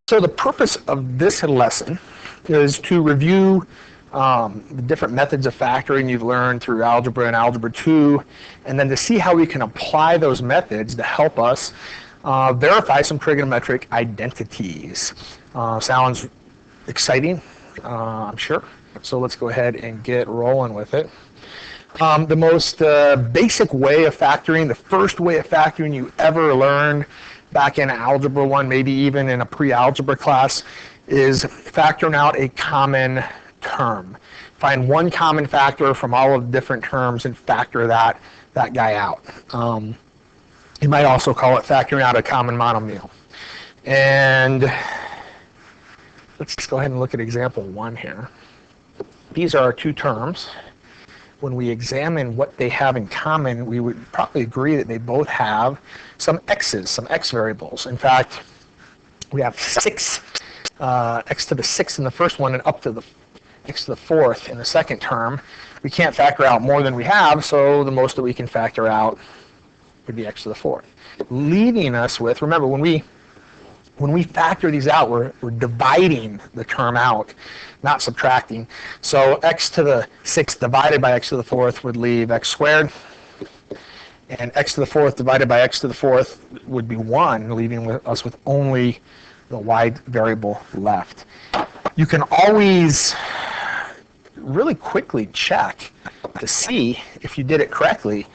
So the purpose of this lesson is to review the different methods of factoring you've learned through algebra and algebra 2, and then to see how we can apply those methods to help us verify some trigonometric identities. Sounds exciting, I'm sure. So let's go ahead and get rolling with it. The most basic way of factoring, the first way of factoring you ever learned back in Algebra 1, maybe even in a pre-algebra class, is factoring out a common term. Find one common factor from all of the different terms and factor that guy out. You might also call it factoring out a common monomial. And let's just go ahead and look at example 1 here. These are our two terms. When we examine what they have in common, we would probably agree that they both have some x's, some x variables. In fact, we have 6 x to the 6th in the first one and up to the x to the 4th in the second term. We can't factor out more than we have, so the most that we can factor out would be x to the 4th. Leaving us with, remember, when we factor these out, we're dividing the term out, not subtracting. So x to the 6th divided by x to the 4th would leave x squared. And x to the 4th divided by x to the 4th would be 1, leaving us with only the y variable left. You can always really quickly check to see if you did it correctly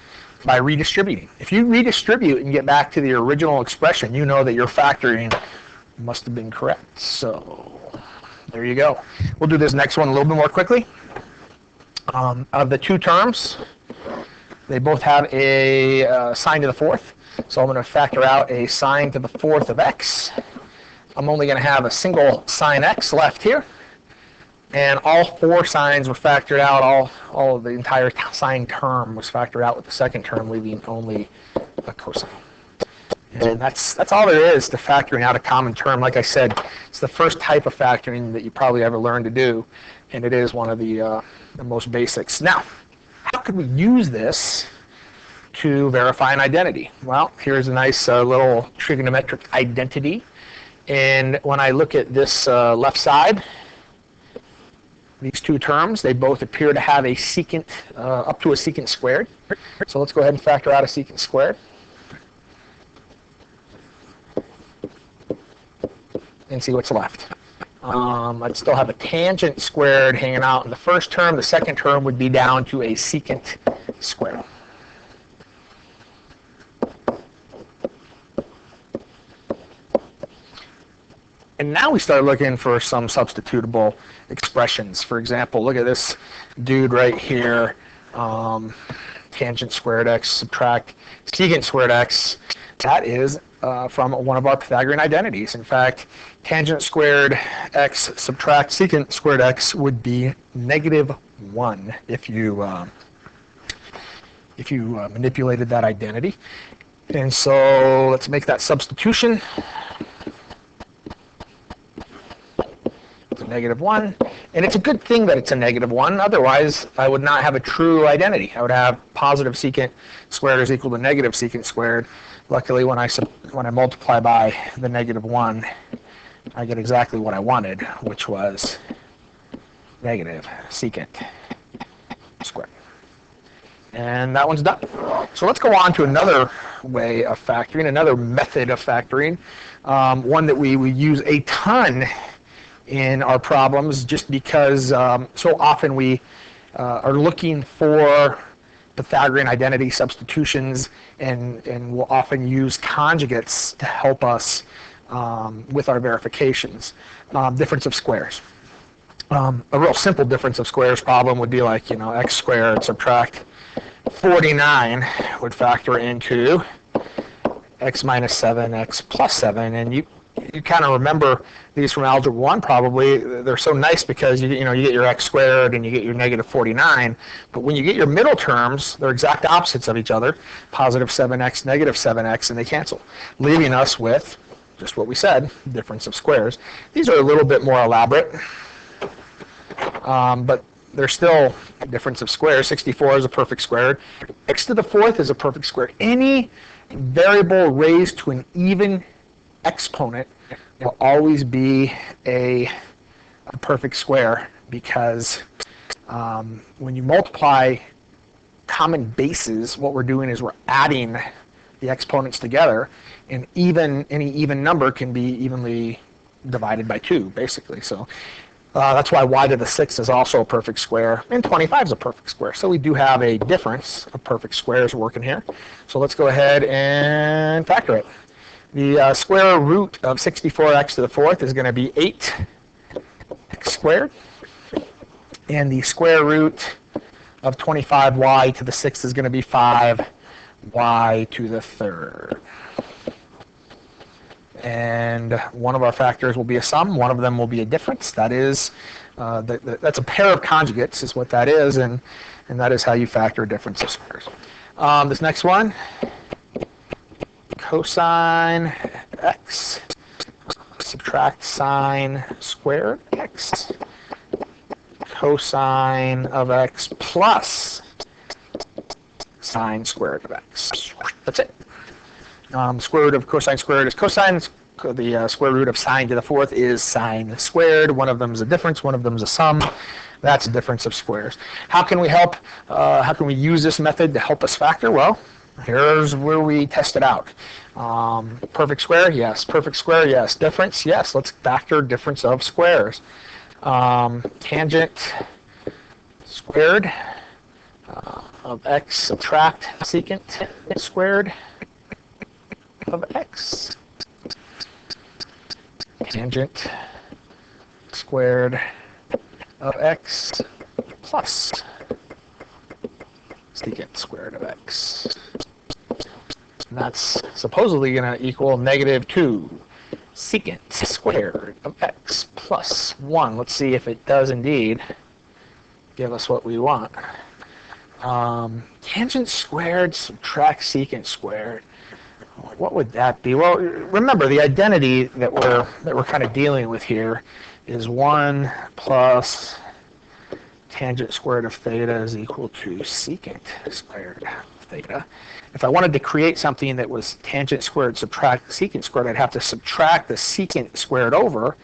by redistributing. If you redistribute and get back to the original expression, you know that your factoring must have been correct. So there you go. We'll do this next one a little bit more quickly. Of the two terms, they both have a sine to the 4th. So I'm going to factor out a sine to the 4th of x. I'm only going to have a single sine x left here. And all 4 sines were factored out. All of the entire sine term was factored out with the second term, leaving only a cosine. And that's all there is to factoring out a common term. Like I said, it's the first type of factoring that you probably ever learned to do, and it is one of the most basics. Now, how could we use this to verify an identity? Well, here's a nice little trigonometric identity. And when I look at this left side, these two terms, they both appear to have a secant, up to a secant squared. So let's go ahead and factor out a secant squared. And see what's left. I'd still have a tangent squared hanging out in the first term. The second term would be down to a secant squared. And now we start looking for some substitutable expressions. For example, look at this dude right here. Tangent squared x subtract secant squared x. That is from one of our Pythagorean identities. In fact, tangent squared x subtract secant squared x would be -1 if you manipulated that identity. And so let's make that substitution. It's a -1, and it's a good thing that it's a -1. Otherwise, I would not have a true identity. I would have positive secant squared is equal to negative secant squared. Luckily, when I multiply by the -1, I get exactly what I wanted, which was negative secant squared. And that one's done. So let's go on to another way of factoring, another method of factoring, one that we use a ton in our problems just because so often we are looking for Pythagorean identity substitutions and we'll often use conjugates to help us with our verifications. Difference of squares. A real simple difference of squares problem would be like, x squared subtract 49 would factor into x minus 7, x plus 7, and you kind of remember these from Algebra 1 probably. They're so nice because you get your x squared and you get your -49, but when you get your middle terms, they're exact opposites of each other, positive 7x, negative 7x, and they cancel, leaving us with just what we said, difference of squares. These are a little bit more elaborate, but they're still a difference of squares. 64 is a perfect square. X to the 4th is a perfect square. Any variable raised to an even exponent will always be a perfect square, because when you multiply common bases, what we're doing is we're adding the exponents together, and any even number can be evenly divided by 2, basically. So that's why y to the 6th is also a perfect square, and 25 is a perfect square. So we do have a difference of perfect squares working here. So let's go ahead and factor it. The square root of 64x to the 4th is going to be 8x squared, and the square root of 25y to the 6th is going to be 5y to the 3rd. And one of our factors will be a sum, one of them will be a difference. That is, that's a pair of conjugates is what that is, and that is how you factor a difference of squares. This next one, cosine x subtract sine squared x, cosine of x plus sine squared of x. That's it. Square root of cosine squared is cosine. The square root of sine to the 4th is sine squared. One of them is a difference, one of them is a sum. That's a difference of squares. How can we help? How can we use this method to help us factor? Well, here's where we test it out. Perfect square, yes. Perfect square, yes. Difference, yes. Let's factor difference of squares. Tangent squared of x subtract secant squared of x. Tangent squared of x plus secant squared of x. And that's supposedly going to equal -2 secant squared of x plus 1. Let's see if it does indeed give us what we want. Tangent squared subtract secant squared. What would that be? Well, remember the identity that we're kind of dealing with here is 1 plus tangent squared of theta is equal to secant squared of theta. If I wanted to create something that was tangent squared subtract secant squared, I'd have to subtract the secant squared over,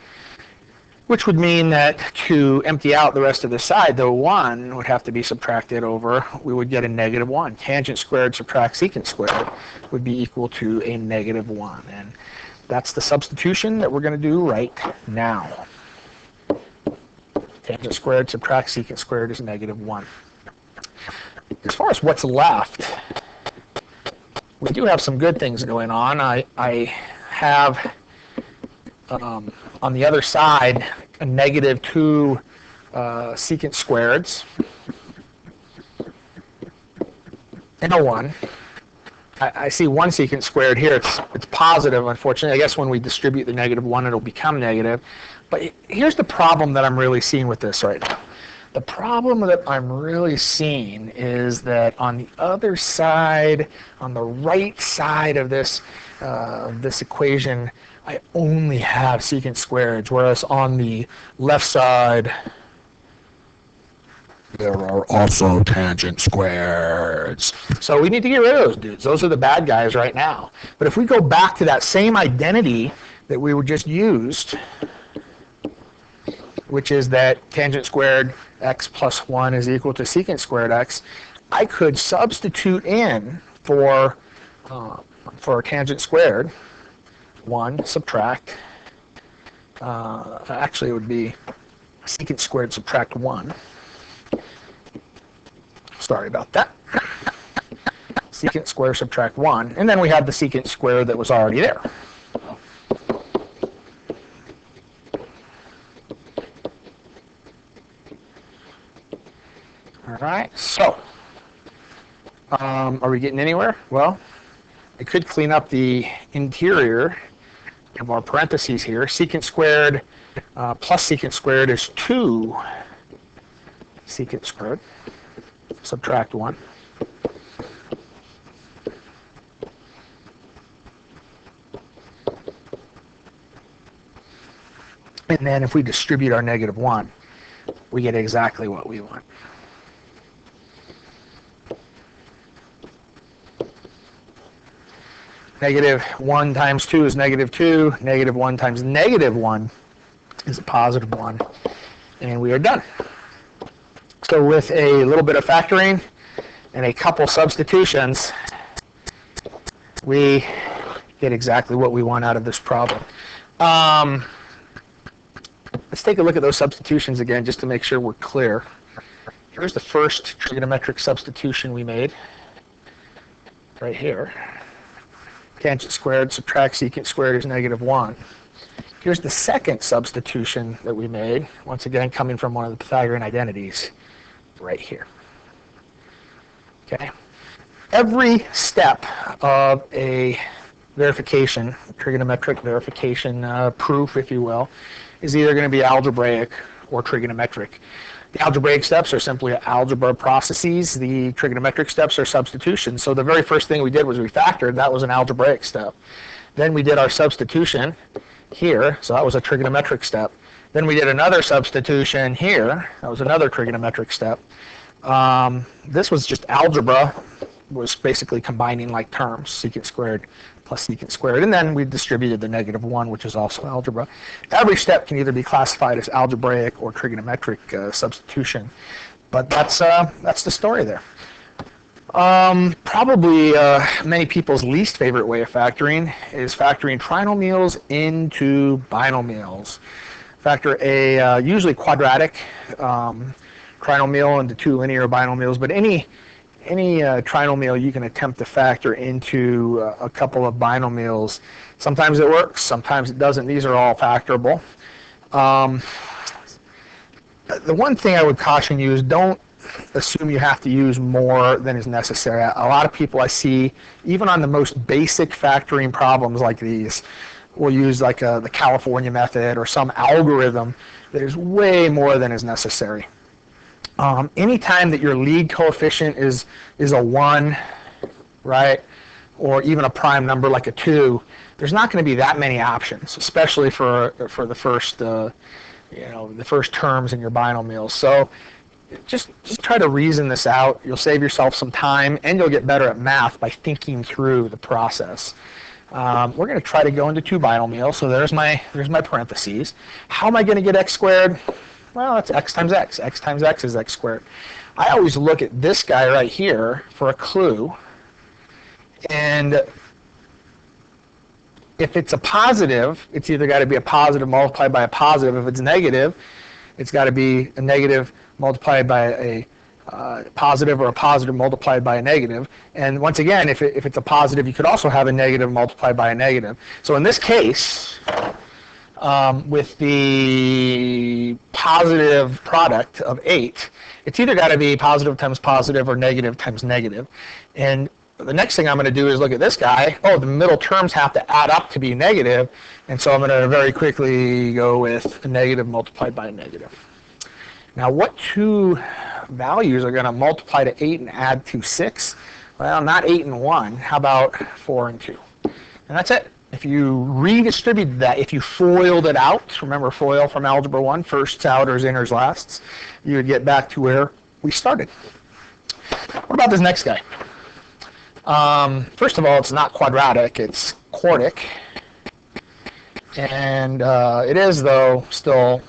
which would mean that to empty out the rest of the side, the 1 would have to be subtracted over. We would get a -1. Tangent squared subtract secant squared would be equal to a -1. And that's the substitution that we're going to do right now. Tangent squared subtract secant squared is -1. As far as what's left, we do have some good things going on. I have on the other side a -2 secant squareds and a 1. I see 1 secant squared here. It's positive, unfortunately. I guess when we distribute the -1, it'll become negative. But here's the problem that I'm really seeing with this right now. The problem that I'm really seeing is that on the other side, on the right side of this equation, I only have secant squareds, whereas on the left side, there are also tangent squareds. So we need to get rid of those dudes. Those are the bad guys right now. But if we go back to that same identity that we were just used, which is that tangent squared x plus 1 is equal to secant squared x, I could substitute in for tangent squared 1 subtract, actually it would be secant squared subtract 1. Sorry about that. Secant square subtract 1, and then we have the secant square that was already there. All right, so are we getting anywhere? Well, I could clean up the interior of our parentheses here. Secant squared plus secant squared is 2 secant squared. Subtract 1. And then if we distribute our -1, we get exactly what we want. Negative 1 times 2 is negative 2. Negative 1 times negative 1 is a positive 1. And we are done. So with a little bit of factoring and a couple substitutions, we get exactly what we want out of this problem. Let's take a look at those substitutions again just to make sure we're clear. Here's the first trigonometric substitution we made, right here. Tangent squared subtract secant squared is negative 1. Here's the second substitution that we made, once again coming from one of the Pythagorean identities, right here. Okay. Every step of a verification, trigonometric verification proof, if you will, is either going to be algebraic or trigonometric. The algebraic steps are simply algebra processes. The trigonometric steps are substitutions. So the very first thing we did was we factored. That was an algebraic step. Then we did our substitution here. So that was a trigonometric step. Then we did another substitution here. That was another trigonometric step. This was just algebra, was basically combining like terms, secant squared plus secant squared. And then we distributed the negative 1, which is also algebra. Every step can either be classified as algebraic or trigonometric substitution. But that's the story there. Probably many people's least favorite way of factoring is factoring trinomials into binomials. Factor a usually quadratic trinomial into two linear binomials, but any trinomial you can attempt to factor into a couple of binomials. Sometimes it works, sometimes it doesn't. These are all factorable. The one thing I would caution you is don't assume you have to use more than is necessary. A lot of people I see, even on the most basic factoring problems like these, will use like the California method or some algorithm that is way more than is necessary. Anytime that your lead coefficient is a 1, right, or even a prime number like a 2, there's not going to be that many options, especially for the first the first terms in your binomials. So just try to reason this out. You'll save yourself some time, and you'll get better at math by thinking through the process. We're going to try to go into two binomials. So there's my parentheses. How am I going to get x squared? Well, it's x times x. X times x is x squared. I always look at this guy right here for a clue. And if it's a positive, it's either got to be a positive multiplied by a positive. If it's negative, it's got to be a negative multiplied by a positive, or a positive multiplied by a negative. And once again, if it's a positive, you could also have a negative multiplied by a negative. So in this case, with the positive product of 8, it's either got to be positive times positive or negative times negative. And the next thing I'm going to do is look at this guy. Oh, the middle terms have to add up to be negative, and so I'm going to very quickly go with a negative multiplied by a negative. Now, what two values are going to multiply to 8 and add to 6? Well, not 8 and 1. How about 4 and 2? And that's it. If you redistributed that, if you FOILed it out, remember FOIL from Algebra 1, firsts, outers, inners, lasts, you would get back to where we started. What about this next guy? First of all, it's not quadratic, it's quartic. And it is, though, still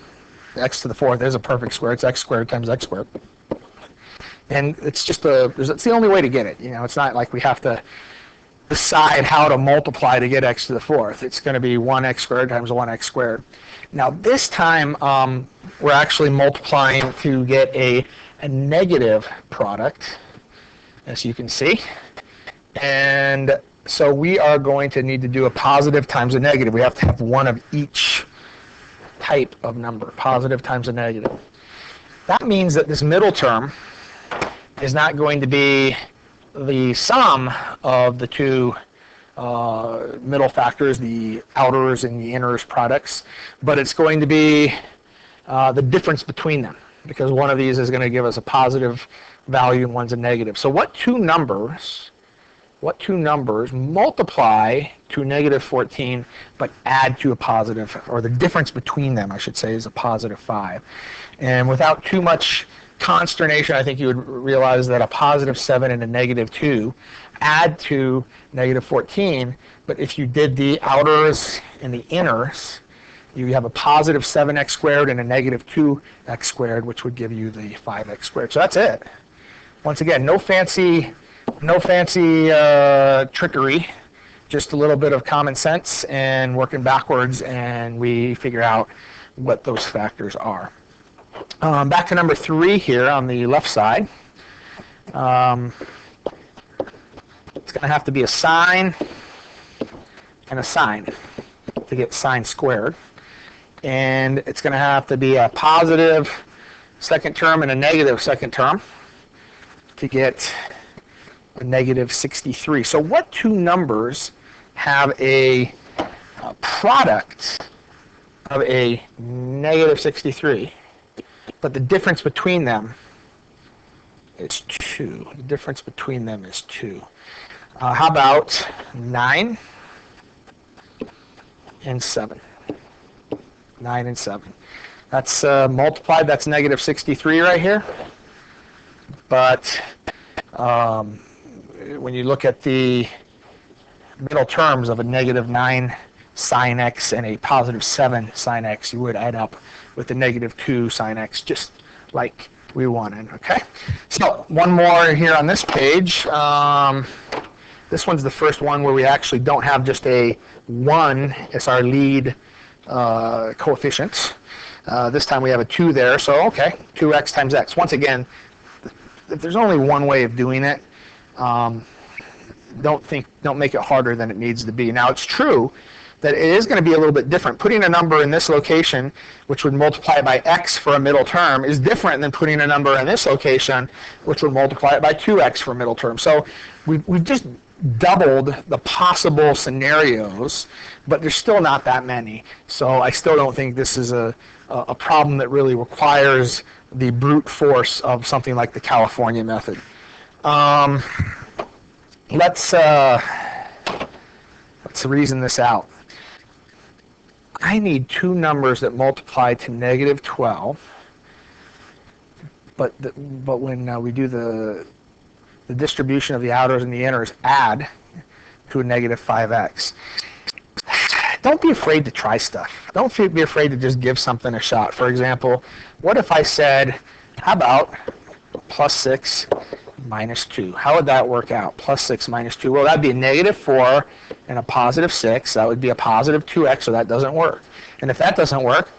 x to the 4th is a perfect square. It's x squared times x squared. And it's just it's the only way to get it. You know, it's not like we have to decide how to multiply to get x to the 4th. It's going to be 1x squared times 1x squared. Now this time we're actually multiplying to get a negative product, as you can see. And so we are going to need to do a positive times a negative. We have to have one of each type of number, positive times a negative. That means that this middle term is not going to be the sum of the two middle factors, the outers and the inners products, but it's going to be the difference between them, because one of these is going to give us a positive value and one's a negative. So what two numbers multiply to negative 14 but add to a positive, or the difference between them, I should say, is a positive 5. And without too much consternation, I think you would realize that a positive 7 and a negative 2 add to negative 14, but if you did the outers and the inners, you have a positive 7x squared and a negative 2x squared, which would give you the 5x squared. So that's it. Once again, no fancy trickery, just a little bit of common sense and working backwards, and we figure out what those factors are. Back to number 3 here on the left side. It's going to have to be a sine and a sine to get sine squared. And it's going to have to be a positive second term and a negative second term to get a negative 63. So what two numbers have a product of a negative 63, but the difference between them is 2? The difference between them is 2. How about 9 and 7? 9 and 7. That's multiplied. That's negative 63 right here. But when you look at the middle terms of a negative 9 sine x and a positive 7 sine x, you would add up with the negative 2 sine x, just like we wanted. Okay. So one more here on this page. This one's the first one where we actually don't have just a 1 as our lead coefficient. This time we have a 2 there, so okay, 2x times x. Once again, if there's only one way of doing it, don't make it harder than it needs to be. Now it's true that it is going to be a little bit different. Putting a number in this location, which would multiply by x for a middle term, is different than putting a number in this location, which would multiply it by 2x for a middle term. So we've just doubled the possible scenarios, but there's still not that many. So I still don't think this is a problem that really requires the brute force of something like the California method. Let's reason this out. I need two numbers that multiply to negative 12, but when we do the distribution of the outers and the inners add to a negative 5x. Don't be afraid to try stuff. Don't be afraid to just give something a shot. For example, what if I said, how about plus 6 minus 2? How would that work out? Plus 6 minus 2. Well, that'd be a negative 4 and a positive 6. That would be a positive 2x, so that doesn't work. And if that doesn't work,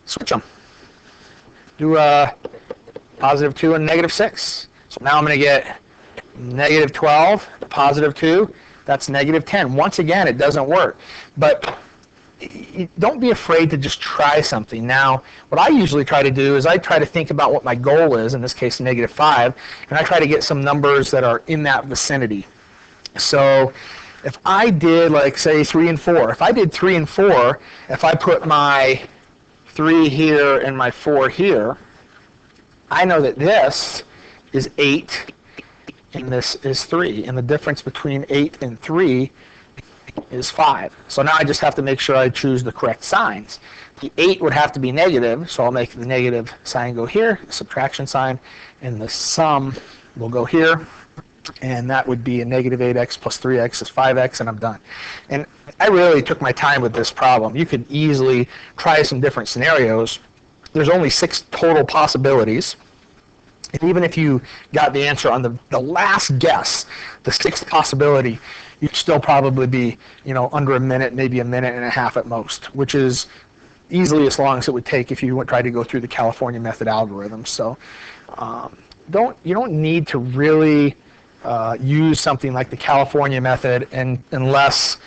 switch them. Do a positive 2 and negative 6. So now I'm going to get negative 12, positive 2. That's negative 10. Once again, it doesn't work. But don't be afraid to just try something. Now, what I usually try to do is I try to think about what my goal is, in this case negative 5, and I try to get some numbers that are in that vicinity. So if I did, like, say, 3 and 4, if I did 3 and 4, if I put my 3 here and my 4 here, I know that this is 8 and this is 3, and the difference between 8 and 3 is 5. So now I just have to make sure I choose the correct signs. The 8 would have to be negative, so I'll make the negative sign go here, the subtraction sign, and the sum will go here, and that would be a negative 8x plus 3x is 5x, and I'm done. And I really took my time with this problem. You could easily try some different scenarios. There's only 6 total possibilities. And even if you got the answer on the last guess, the 6th possibility, you'd still probably be, under a minute, maybe a minute and a half at most, which is easily as long as it would take if you tried to go through the California method algorithm. So you don't need to really use something like the California method unless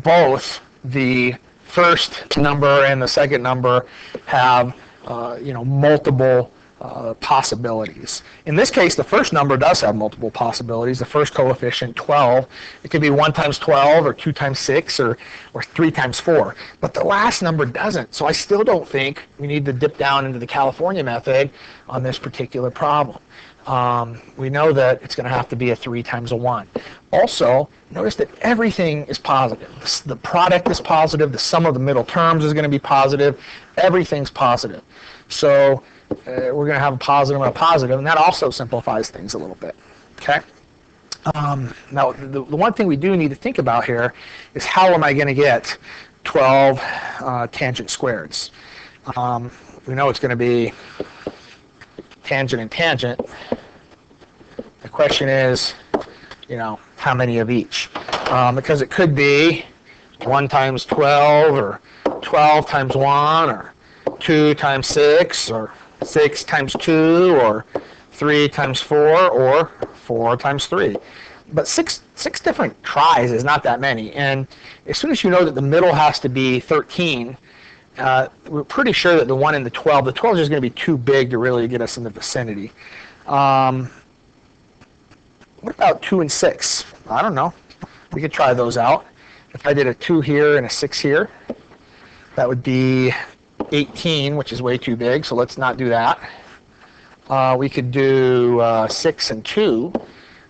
both the first number and the second number have multiple possibilities. In this case, the first number does have multiple possibilities. The first coefficient, 12, it could be 1 times 12 or 2 times 6 or 3 times 4. But the last number doesn't. So I still don't think we need to dip down into the California method on this particular problem. We know that it's going to have to be a 3 times a 1. Also, notice that everything is positive. The product is positive. The sum of the middle terms is going to be positive. Everything's positive. So we're going to have a positive and a positive, and that also simplifies things a little bit. Okay. Now, the one thing we do need to think about here is how am I going to get 12 tangent squareds? We know it's going to be tangent and tangent. The question is, how many of each? Because it could be 1 times 12, or 12 times 1, or 2 times 6, or 6 times 2, or 3 times 4, or 4 times 3. But six different tries is not that many. And as soon as you know that the middle has to be 13, we're pretty sure that the 1 and the 12 is just going to be too big to really get us in the vicinity. What about 2 and 6? I don't know. We could try those out. If I did a 2 here and a 6 here, that would be 18, which is way too big, so let's not do that. We could do 6 and 2,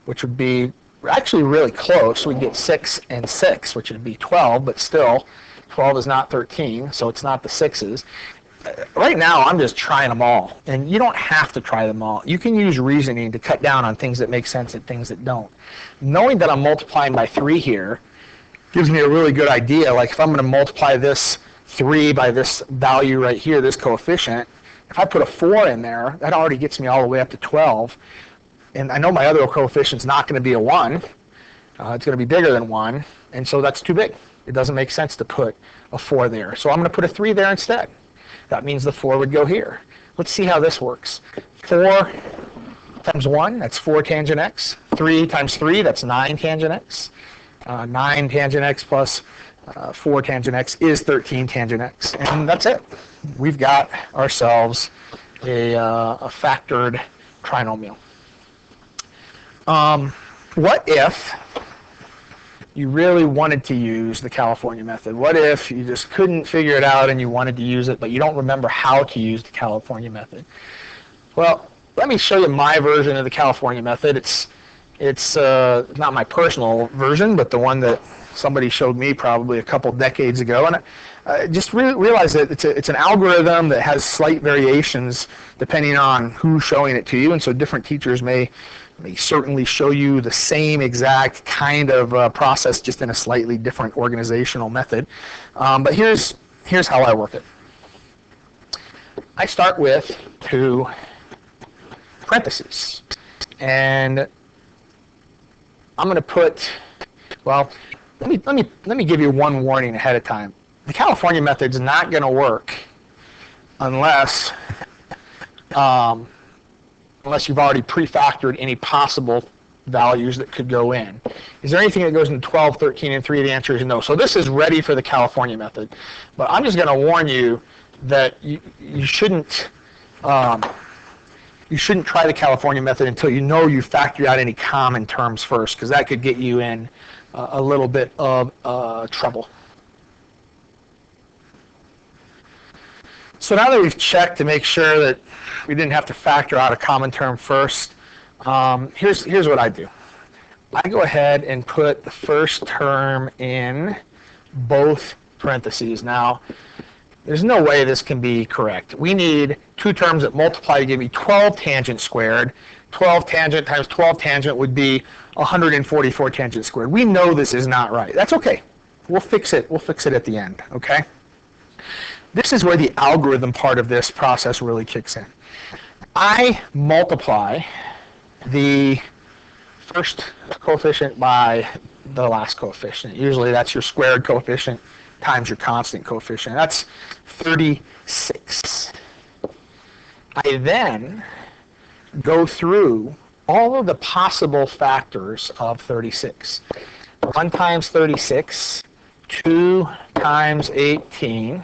which would be actually really close. We'd get 6 and 6, which would be 12, but still, 12 is not 13, so it's not the 6s. Right now, I'm just trying them all, and you don't have to try them all. You can use reasoning to cut down on things that make sense and things that don't. Knowing that I'm multiplying by 3 here gives me a really good idea. Like if I'm going to multiply this 3 by this value right here, this coefficient, if I put a 4 in there, that already gets me all the way up to 12. And I know my other coefficient's not going to be a 1. It's going to be bigger than 1, and so that's too big. It doesn't make sense to put a 4 there. So I'm going to put a 3 there instead. That means the 4 would go here. Let's see how this works. 4 times 1, that's 4 tangent x. 3 times 3, that's 9 tangent x. 9 tangent x plus 4 tangent x is 13 tangent x. And that's it. We've got ourselves a factored trinomial. What if you really wanted to use the California method? What if you just couldn't figure it out and you wanted to use it, but you don't remember how to use the California method? Well, let me show you my version of the California method. It's not my personal version, but the one that somebody showed me probably a couple decades ago. And just realize that it's an algorithm that has slight variations depending on who's showing it to you, and so different teachers may certainly show you the same exact kind of process, just in a slightly different organizational method. But here's how I work it. I start with 2 parentheses, and I'm going to put, well, let me give you one warning ahead of time. The California method's not going to work unless you've already pre-factored any possible values that could go in. Is there anything that goes in 12, 13, and 3? The answer is no. So this is ready for the California method. But I'm just going to warn you that you shouldn't try the California method until you know you've factored out any common terms first, because that could get you in a little bit of trouble. So now that we've checked to make sure that we didn't have to factor out a common term first, here's what I do. I go ahead and put the first term in both parentheses. Now, there's no way this can be correct. We need 2 terms that multiply to give me 12 tangent squared. 12 tangent times 12 tangent would be 144 tangent squared. We know this is not right. That's okay. We'll fix it. We'll fix it at the end, okay? This is where the algorithm part of this process really kicks in. I multiply the first coefficient by the last coefficient. Usually that's your squared coefficient times your constant coefficient. That's 36. I then go through all of the possible factors of 36. 1 times 36, 2 times 18,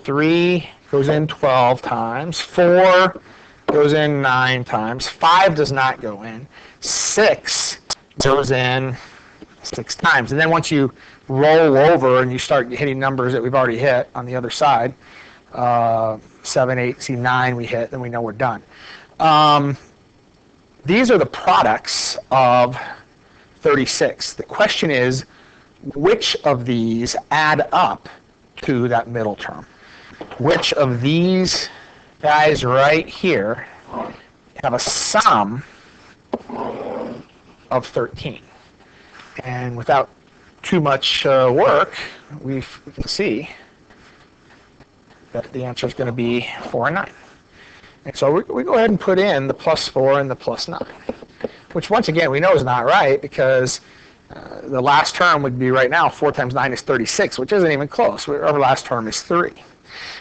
3 goes in 12 times, 4 goes in 9 times, 5 does not go in, 6 goes in 6 times. And then once you roll over and you start hitting numbers that we've already hit on the other side, 7, 8, see 9 we hit, then we know we're done. These are the products of 36. The question is, which of these add up to that middle term? Which of these guys right here have a sum of 13. And without too much work, we can see that the answer is going to be 4 and 9. And so we go ahead and put in the plus 4 and the plus 9, which once again we know is not right because the last term would be right now 4 times 9 is 36, which isn't even close. Our last term is 3.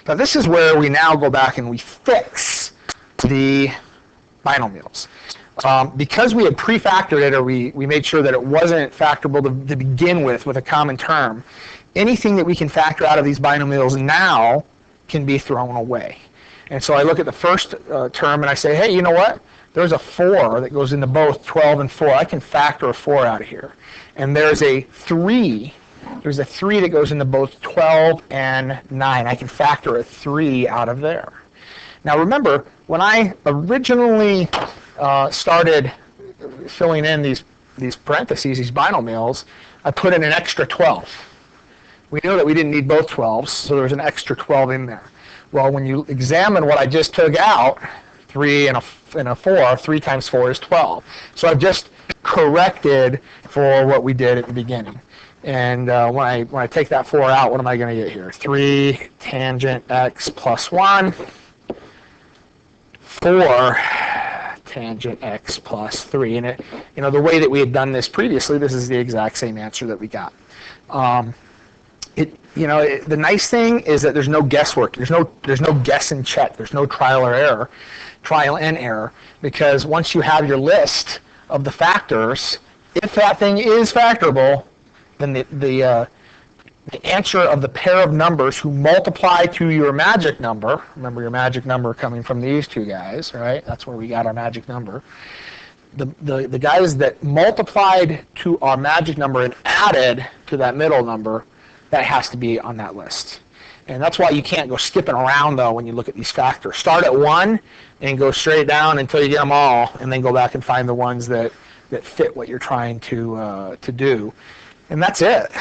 Now this is where we now go back and we fix the binomials. Because we had pre-factored it, or we made sure that it wasn't factorable to begin with a common term, anything that we can factor out of these binomials now can be thrown away. And so I look at the first term and I say, hey, you know what? There's a 4 that goes into both 12 and 4. I can factor a 4 out of here. And there's a 3. There's a 3 that goes into both 12 and 9. I can factor a 3 out of there. Now remember, when I originally started filling in these parentheses, these binomials, I put in an extra 12. We know that we didn't need both 12s, so there was an extra 12 in there. Well, when you examine what I just took out, 3 and a 4, 3 times 4 is 12. So I've just corrected for what we did at the beginning. And when I take that 4 out, what am I going to get here? 3 tangent x plus 1, 4 tangent x plus 3. And the way that we had done this previously, this is the exact same answer that we got. The nice thing is that there's no guesswork. There's no guess and check. There's no trial and error, because once you have your list of the factors, if that thing is factorable, then the answer of the pair of numbers who multiply to your magic number, remember your magic number coming from these two guys, right? That's where we got our magic number. The guys that multiplied to our magic number and added to that middle number, that has to be on that list. And that's why you can't go skipping around, though, when you look at these factors. Start at 1 and go straight down until you get them all, and then go back and find the ones that fit what you're trying to do. And that's it.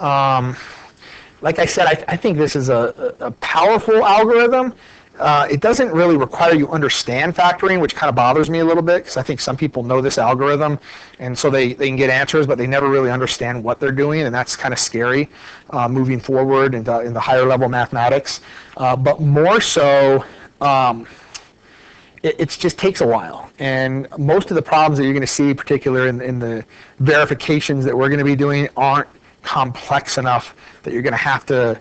Like I said, I think this is a powerful algorithm. It doesn't really require you understand factoring, which kind of bothers me a little bit, because I think some people know this algorithm, and so they can get answers, but they never really understand what they're doing, and that's kind of scary moving forward in the higher level mathematics. But more so, it just takes a while, and most of the problems that you're going to see, particularly in the verifications that we're going to be doing, aren't complex enough that you're going to have to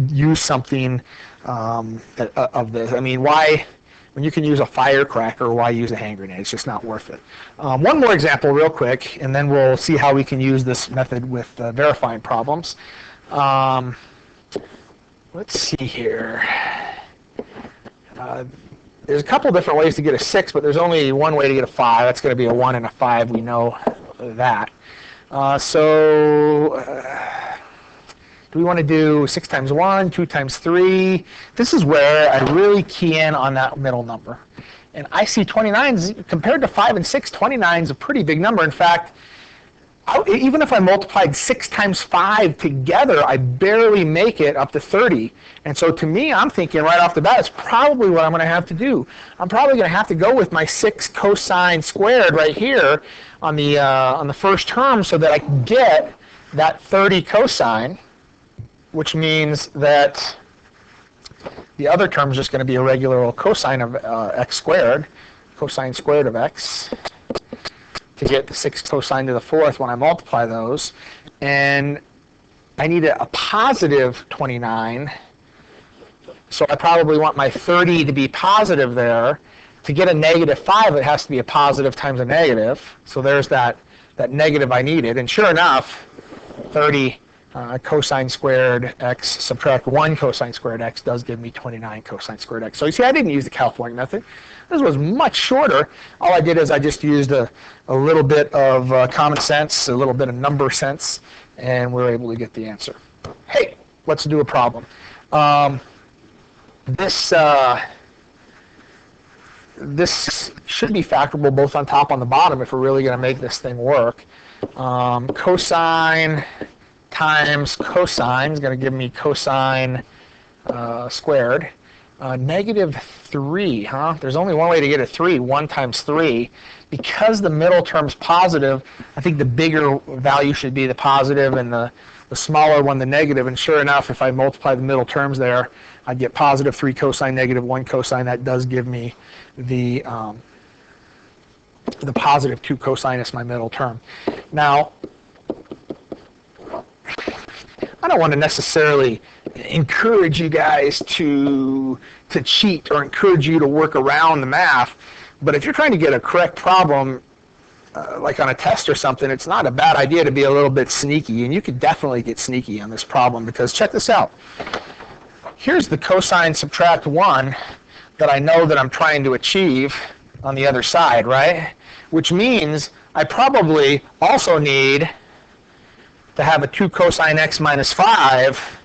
use something of this. I mean, why, when you can use a firecracker, why use a hand grenade? It's just not worth it. One more example real quick, and then we'll see how we can use this method with verifying problems. Let's see here. There's a couple different ways to get a 6, but there's only one way to get a 5. That's going to be a 1 and a 5. We know that. Do we want to do 6 times 1, 2 times 3? This is where I really key in on that middle number. And I see 29, compared to 5 and 6, 29 is a pretty big number. In fact, even if I multiplied 6 times 5 together, I barely make it up to 30. And so to me, I'm thinking right off the bat, it's probably what I'm going to have to do. I'm probably going to have to go with my 6 cosine squared right here on the first term, so that I can get that 30 cosine, which means that the other term is just going to be a regular old cosine of x squared, cosine squared of x, to get the 6 cosine to the 4th when I multiply those. And I need a positive 29, so I probably want my 30 to be positive there. To get a negative 5, it has to be a positive times a negative. So there's that negative I needed. And sure enough, 30 cosine squared x subtract 1 cosine squared x does give me 29 cosine squared x. So you see, I didn't use the California method. This was much shorter. All I did is I just used a little bit of common sense, a little bit of number sense, and we were able to get the answer. Hey, let's do a problem. This should be factorable both on top and on the bottom if we're really going to make this thing work. Cosine times cosine is going to give me cosine squared. Negative 3, huh? There's only one way to get a 3, 1 times 3. Because the middle term's positive, I think the bigger value should be the positive and the smaller one the negative. And sure enough, if I multiply the middle terms there, I get positive 3 cosine, negative 1 cosine. That does give me the positive 2 cosine as my middle term. Now, I don't want to necessarily encourage you guys to cheat or encourage you to work around the math, but if you're trying to get a correct problem, like on a test or something, it's not a bad idea to be a little bit sneaky, and you could definitely get sneaky on this problem, because check this out. Here's the cosine subtract 1 that I know that I'm trying to achieve on the other side, right? Which means I probably also need to have a 2 cosine x minus 5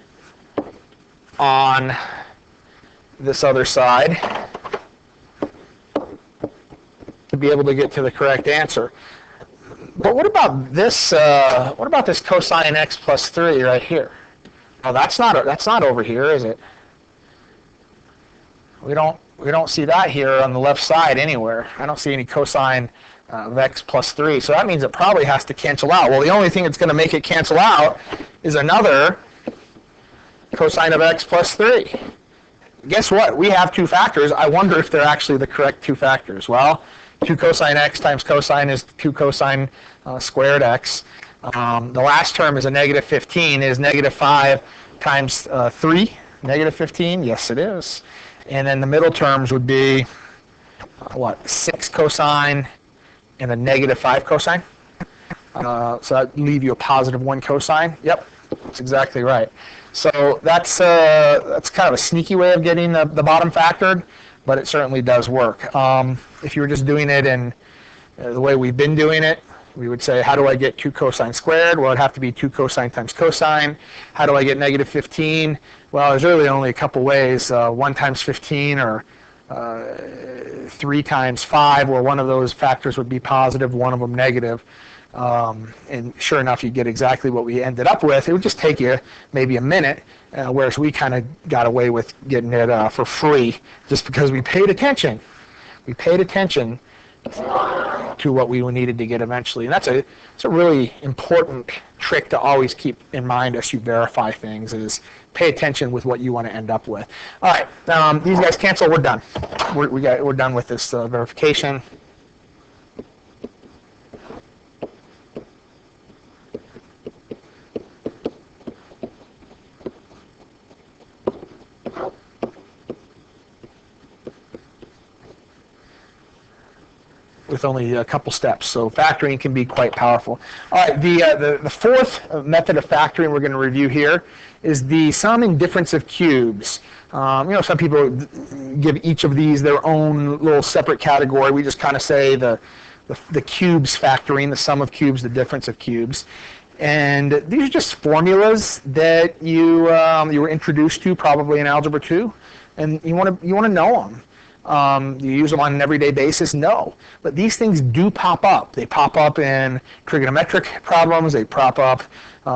on this other side to be able to get to the correct answer. But what about this? What about this cosine x plus 3 right here? Oh, that's not over here, is it? We don't see that here on the left side anywhere. I don't see any cosine of x plus 3. So that means it probably has to cancel out. Well, the only thing that's going to make it cancel out is another cosine of x plus 3. Guess what? We have two factors. I wonder if they're actually the correct two factors. Well, 2 cosine x times cosine is 2 cosine squared x. The last term is a negative 15. Is negative 5 times 3 negative 15? Yes, it is. And then the middle terms would be, what, 6 cosine and a negative 5 cosine? So that would leave you a positive 1 cosine. Yep, that's exactly right. So that's kind of a sneaky way of getting the bottom factored, but it certainly does work. If you were just doing it in the way we've been doing it, we would say, how do I get 2 cosine squared? Well, it'd have to be 2 cosine times cosine. How do I get negative 15? Well, there's really only a couple ways, 1 times 15 or 3 times 5, where one of those factors would be positive, one of them negative. And sure enough, you get exactly what we ended up with. It would just take you maybe a minute, whereas we kind of got away with getting it for free just because we paid attention. We paid attention to what we needed to get eventually. And it's a really important trick to always keep in mind as you verify things, is pay attention with what you want to end up with. All right, these guys cancel. We're done. We're done with this verification. With only a couple steps, so factoring can be quite powerful. All right, the fourth method of factoring we're going to review here is the sum and difference of cubes. Some people give each of these their own little separate category. We just kind of say the cubes factoring, the sum of cubes, the difference of cubes. And these are just formulas that you were introduced to probably in Algebra 2, and you want to know them. You use them on an everyday basis? No. But these things do pop up. They pop up in trigonometric problems. They pop up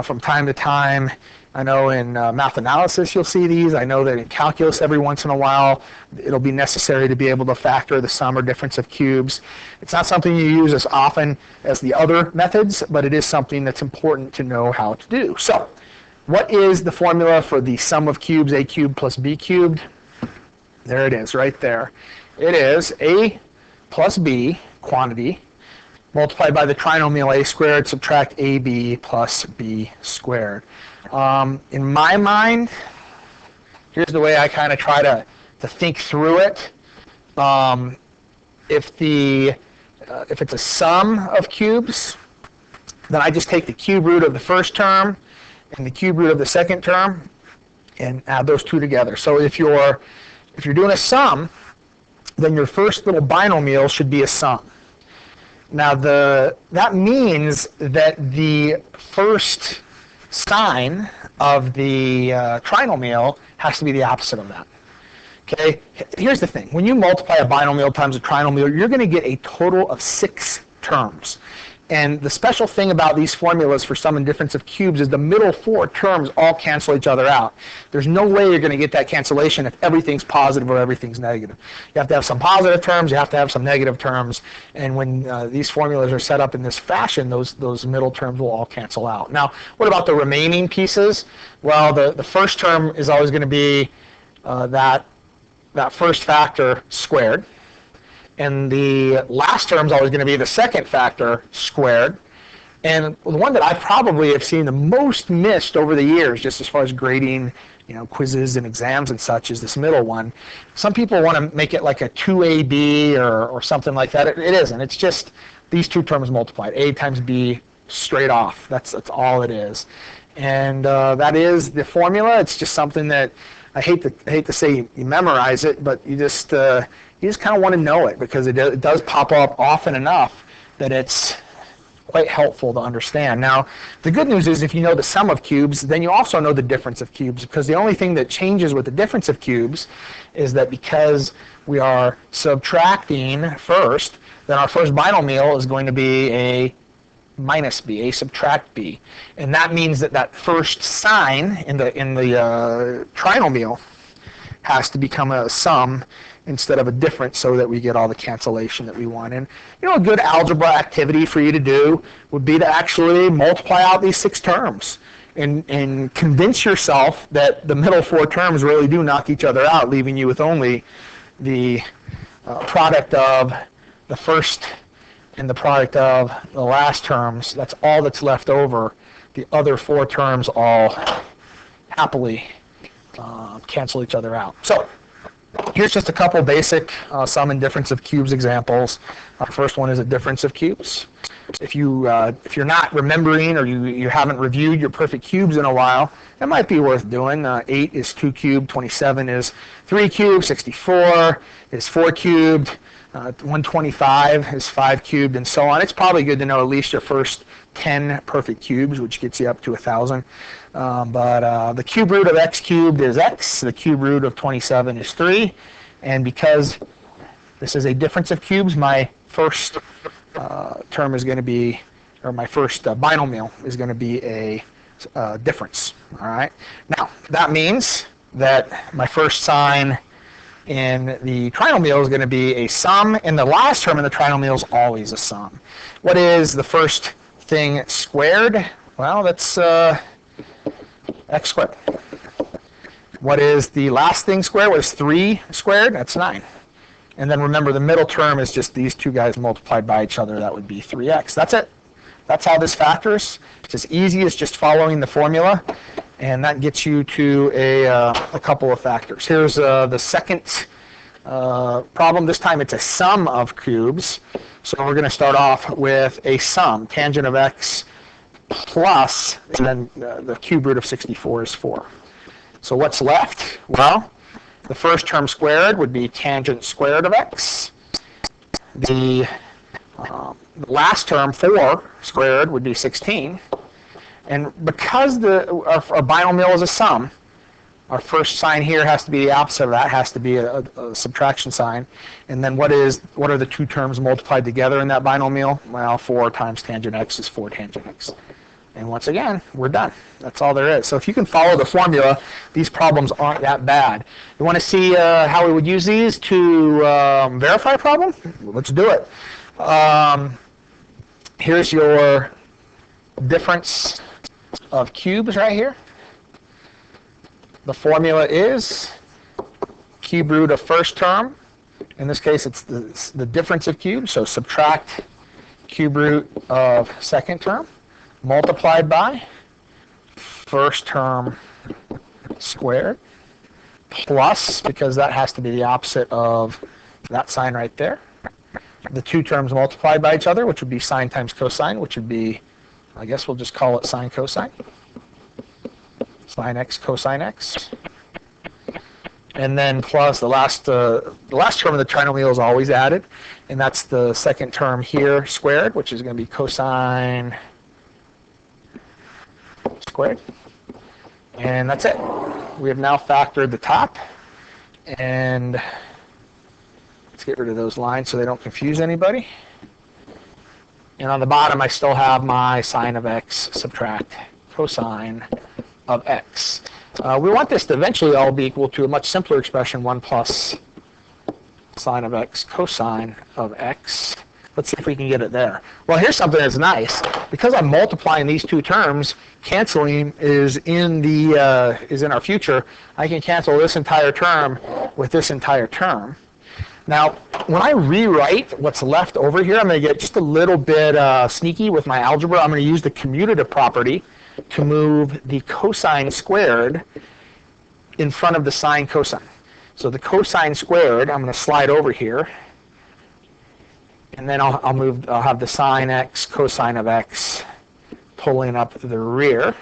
from time to time. I know in math analysis you'll see these. I know that in calculus every once in a while it'll be necessary to be able to factor the sum or difference of cubes. It's not something you use as often as the other methods, but it is something that's important to know how to do. So, what is the formula for the sum of cubes, a cubed plus b cubed? There it is, right there. It is a plus b, quantity, multiplied by the trinomial a squared, subtract ab plus b squared. In my mind, here's the way I kind of try to think through it. If it's a sum of cubes, then I just take the cube root of the first term and the cube root of the second term and add those two together. So if you're doing a sum, then your first little binomial should be a sum. Now that means that the first sign of the trinomial has to be the opposite of that. Okay, here's the thing. When you multiply a binomial times a trinomial, you're going to get a total of 6 terms. And the special thing about these formulas for sum and difference of cubes is the middle four terms all cancel each other out. There's no way you're going to get that cancellation if everything's positive or everything's negative. You have to have some positive terms, you have to have some negative terms, and when these formulas are set up in this fashion, those middle terms will all cancel out. Now, what about the remaining pieces? Well, the first term is always going to be that first factor squared. And the last term is always going to be the second factor squared. And the one that I probably have seen the most missed over the years, just as far as grading, quizzes and exams and such, is this middle one. Some people want to make it like a 2ab or something like that. It isn't. It's just these two terms multiplied, a times b straight off. That's all it is. And that is the formula. It's just something that I hate to say you memorize it, but you just kind of want to know it because it does pop up often enough that it's quite helpful to understand. Now, the good news is if you know the sum of cubes, then you also know the difference of cubes, because the only thing that changes with the difference of cubes is that because we are subtracting first, then our first binomial is going to be a minus b, a subtract b. And that means that first sign in the trinomial has to become a sum instead of a difference, so that we get all the cancellation that we want. And a good algebra activity for you to do would be to actually multiply out these 6 terms and convince yourself that the middle 4 terms really do knock each other out, leaving you with only the product of the first and the product of the last terms. That's all that's left over. The other 4 terms all happily cancel each other out. So here's just a couple basic sum and difference of cubes examples. First one is a difference of cubes. If you're not remembering or you haven't reviewed your perfect cubes in a while, that might be worth doing. 8 is 2 cubed, 27 is 3 cubed, 64 is 4 cubed, 125 is 5 cubed, and so on. It's probably good to know at least your first 10 perfect cubes, which gets you up to 1,000. But the cube root of x cubed is x, the cube root of 27 is 3, and because this is a difference of cubes, my first term is going to be, or my first binomial is going to be a difference. All right. Now, that means that my first sign in the trinomial is going to be a sum, and the last term in the trinomial is always a sum. What is the first thing squared? Well, that's x squared. What is the last thing squared? What is 3 squared? That's 9. And then remember, the middle term is just these two guys multiplied by each other. That would be 3x. That's it. That's how this factors. It's as easy as just following the formula, and that gets you to a couple of factors. Here's the second problem. This time it's a sum of cubes. So we're going to start off with a sum. Tangent of x plus, and then the cube root of 64 is 4. So what's left? Well, the first term squared would be tangent squared of x. The last term, 4 squared, would be 16. And because our binomial is a sum, our first sign here has to be the opposite of that, has to be a subtraction sign. And then what are the two terms multiplied together in that binomial? Well, 4 times tangent x is 4 tangent x. And once again, we're done. That's all there is. So if you can follow the formula, these problems aren't that bad. You want to see how we would use these to verify a problem? Let's do it. Here's your difference of cubes right here. The formula is cube root of first term. In this case, it's the difference of cubes, so subtract cube root of second term multiplied by first term squared plus, because that has to be the opposite of that sign right there, the two terms multiplied by each other, which would be sine times cosine, which would be, I guess we'll just call it sine cosine. Sine x cosine x. And then plus the last term of the trinomial is always added, and that's the second term here squared, which is going to be cosine squared. And that's it. We have now factored the top, and let's get rid of those lines so they don't confuse anybody. And on the bottom, I still have my sine of x subtract cosine of x. We want this to eventually all be equal to a much simpler expression, 1 plus sine of x cosine of x. Let's see if we can get it there. Well, here's something that's nice. Because I'm multiplying these two terms, canceling is in our future. I can cancel this entire term with this entire term. Now, when I rewrite what's left over here, I'm going to get just a little bit sneaky with my algebra. I'm going to use the commutative property to move the cosine squared in front of the sine cosine. So the cosine squared, I'm going to slide over here. And then I'll have the sine x cosine of x pulling up the rear.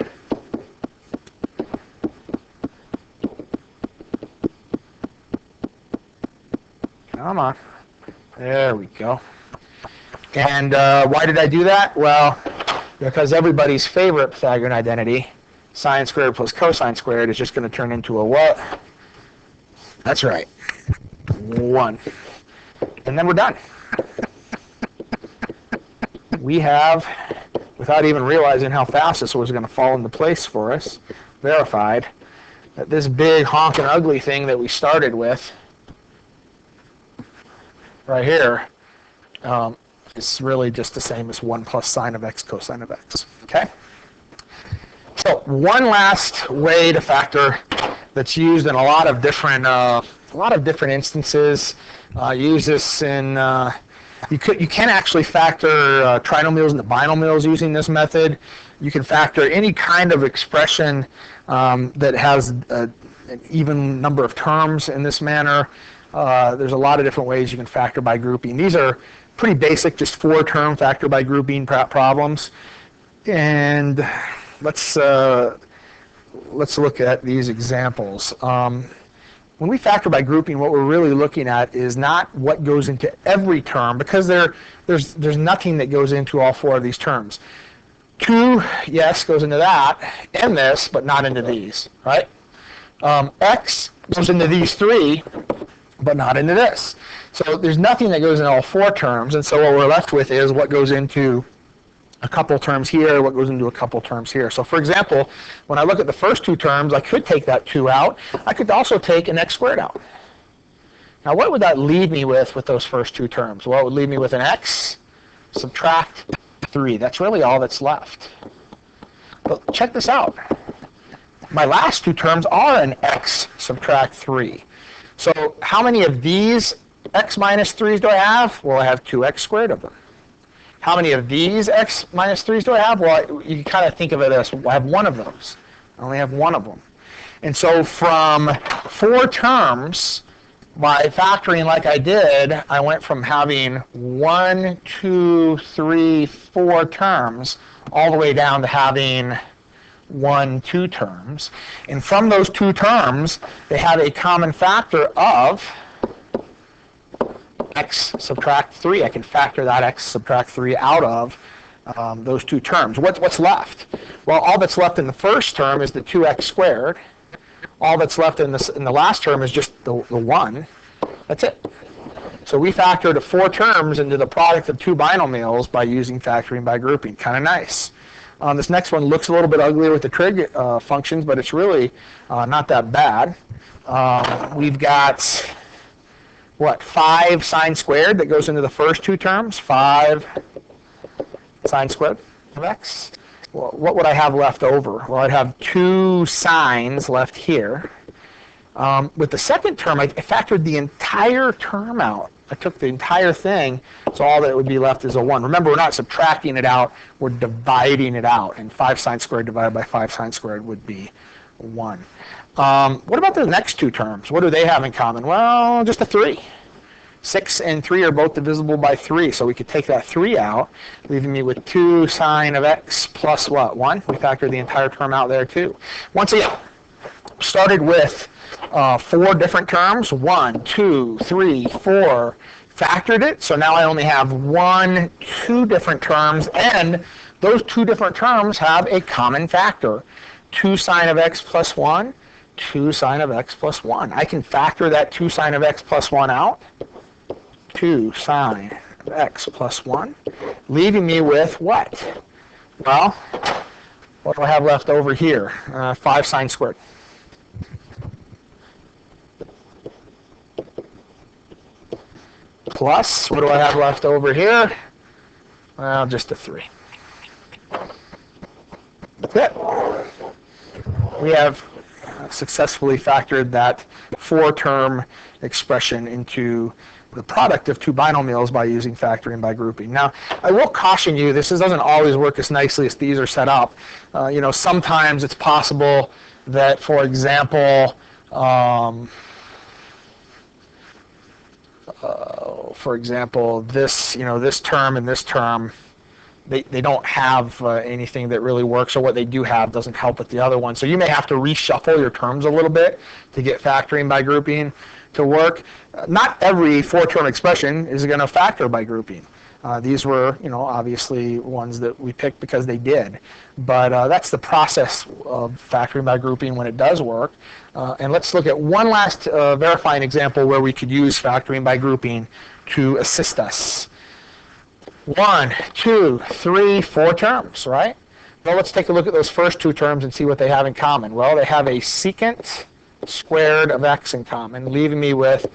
Come on. There we go. And why did I do that? Well, because everybody's favorite Pythagorean identity, sine squared plus cosine squared, is just going to turn into a what? That's right. 1. And then we're done. We have, without even realizing how fast this was going to fall into place for us, verified that this big honking ugly thing that we started with right here is really just the same as 1 plus sine of x cosine of x. Okay? So one last way to factor that's used in a lot of different instances. Use this in you can actually factor trinomials into binomials using this method. You can factor any kind of expression that has an even number of terms in this manner. There's a lot of different ways you can factor by grouping. These are pretty basic, just 4-term factor by grouping problems. And let's look at these examples. When we factor by grouping, what we're really looking at is not what goes into every term, because there's nothing that goes into all 4 of these terms. 2, yes, goes into that, and this, but not into these, right? X goes into these 3, but not into this. So there's nothing that goes in all 4 terms, and so what we're left with is what goes into a couple terms here, what goes into a couple terms here. So for example, when I look at the first 2 terms, I could take that 2 out. I could also take an x squared out. Now what would that leave me with those first 2 terms? Well, it would leave me with an x subtract 3. That's really all that's left. But check this out. My last 2 terms are an x subtract 3. So how many of these x minus 3's do I have? Well, I have 2x squared of them. How many of these x minus 3's do I have? Well, you kind of think of it as, I have 1 of those. I only have 1 of them. And so from 4 terms, by factoring like I did, I went from having 1, 2, 3, 4 terms, all the way down to having 1, 2 terms. And from those 2 terms, they have a common factor of x subtract 3. I can factor that x subtract 3 out of those 2 terms. What's left? Well, all that's left in the first term is the 2x squared. All that's left in the last term is just the 1. That's it. So we factored 4 terms into the product of 2 binomials by using factoring by grouping. Kind of nice. This next one looks a little bit uglier with the trig functions, but it's really not that bad. We've got, 5 sine squared that goes into the first 2 terms. 5 sine squared of x. Well, what would I have left over? Well, I'd have 2 sines left here. With the second term, I factored the entire term out. I took the entire thing, so all that would be left is a 1. Remember, we're not subtracting it out, we're dividing it out. And 5 sine squared divided by 5 sine squared would be 1. What about the next 2 terms? What do they have in common? Well, just a 3. 6 and 3 are both divisible by 3, so we could take that 3 out, leaving me with 2 sine of x plus what? 1? We factored the entire term out there too. Once again, started with 4 different terms. 1, 2, 3, 4. Factored it, so now I only have 1, 2 different terms, and those 2 different terms have a common factor. 2 sine of x plus 1, 2 sine of x plus 1. I can factor that 2 sine of x plus 1 out. 2 sine of x plus 1, leaving me with what? Well, what do I have left over here? 5 sine squared. Plus, what do I have left over here? Well, just a 3. That's it. We have successfully factored that 4-term expression into the product of two binomials by using factoring by grouping. Now, I will caution you, this doesn't always work as nicely as these are set up. Sometimes it's possible that, for example, this term and this term, they don't have anything that really works, or what they do have doesn't help with the other one. So you may have to reshuffle your terms a little bit to get factoring by grouping to work. Not every 4-term expression is going to factor by grouping. These were, obviously ones that we picked because they did. But that's the process of factoring by grouping when it does work. And let's look at one last verifying example where we could use factoring by grouping to assist us. 1, 2, 3, 4 terms, right? Well, let's take a look at those first 2 terms and see what they have in common. Well, they have a secant squared of x in common, leaving me with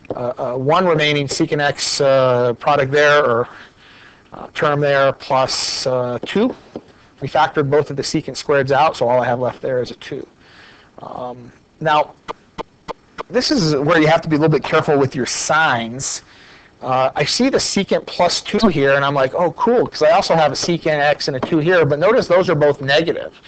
one remaining secant x product there, or term there, plus 2. We factored both of the secant squareds out, so all I have left there is a 2. Now, this is where you have to be a little bit careful with your signs. I see the secant plus 2 here, and I'm like, oh, cool, because I also have a secant x and a 2 here, but notice those are both negative.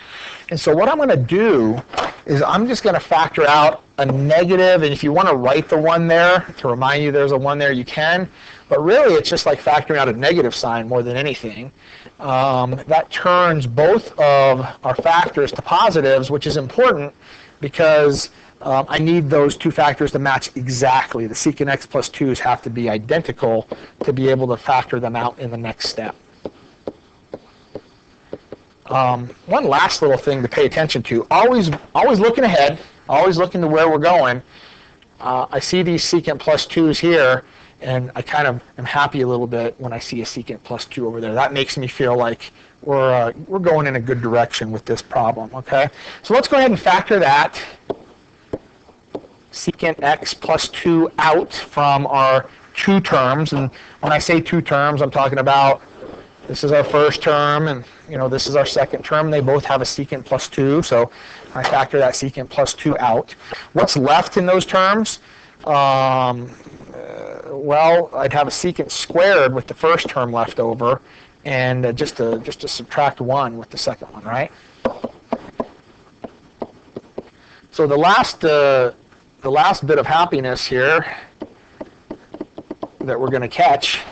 And so what I'm going to do is I'm just going to factor out a negative, and if you want to write the 1 there to remind you there's a 1 there, you can. But really, it's just like factoring out a negative sign more than anything. That turns both of our factors to positives, which is important because I need those 2 factors to match exactly. The secant x plus 2's have to be identical to be able to factor them out in the next step. One last little thing to pay attention to, always looking ahead, always looking to where we're going. I see these secant plus 2's here, and I kind of am happy a little bit when I see a secant plus 2 over there. That makes me feel like we're going in a good direction with this problem, okay? So let's go ahead and factor that secant x plus 2 out from our 2 terms. And when I say 2 terms, I'm talking about this is our first term, and this is our second term. They both have a secant plus 2, so I factor that secant plus 2 out. What's left in those terms? Well, I'd have a secant squared with the first term left over, and just to subtract 1 with the second one, right? So the last bit of happiness here that we're going to catch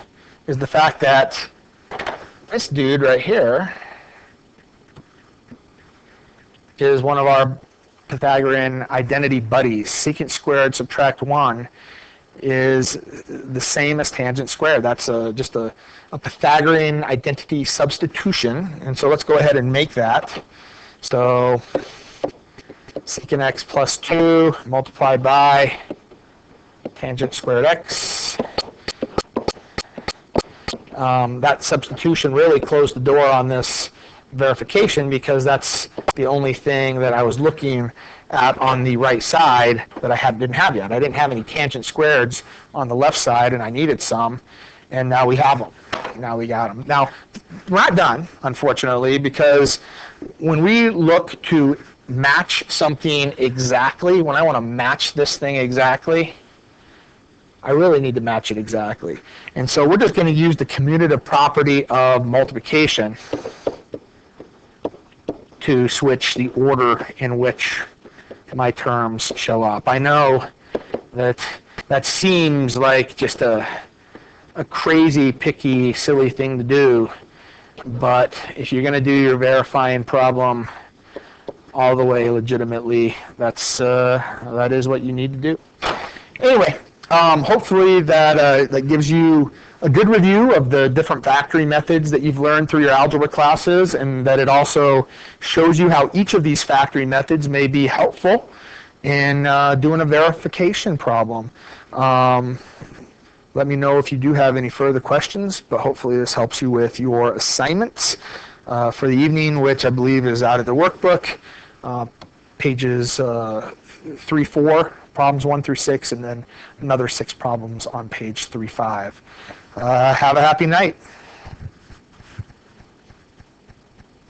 is the fact that this dude right here is one of our Pythagorean identity buddies. Secant squared subtract 1 is the same as tangent squared. That's just a Pythagorean identity substitution. And so let's go ahead and make that. So secant x plus 2 multiplied by tangent squared x. That substitution really closed the door on this verification because that's the only thing that I was looking at on the right side that I didn't have yet. I didn't have any tangent squareds on the left side, and I needed some, and now we have them. Now we got them. Now, we're not done, unfortunately, because when we look to match something exactly, when I want to match this thing exactly, I really need to match it exactly. And so we're just going to use the commutative property of multiplication to switch the order in which my terms show up. I know that seems like just a crazy, picky, silly thing to do, but if you're going to do your verifying problem all the way legitimately, that is what you need to do. Anyway, hopefully that gives you a good review of the different factoring methods that you've learned through your algebra classes, and that it also shows you how each of these factoring methods may be helpful in doing a verification problem. Let me know if you do have any further questions, but hopefully this helps you with your assignments for the evening, which I believe is out of the workbook, pages 3, 4, problems 1 through 6, and then another 6 problems on page 3, 5. Have a happy night.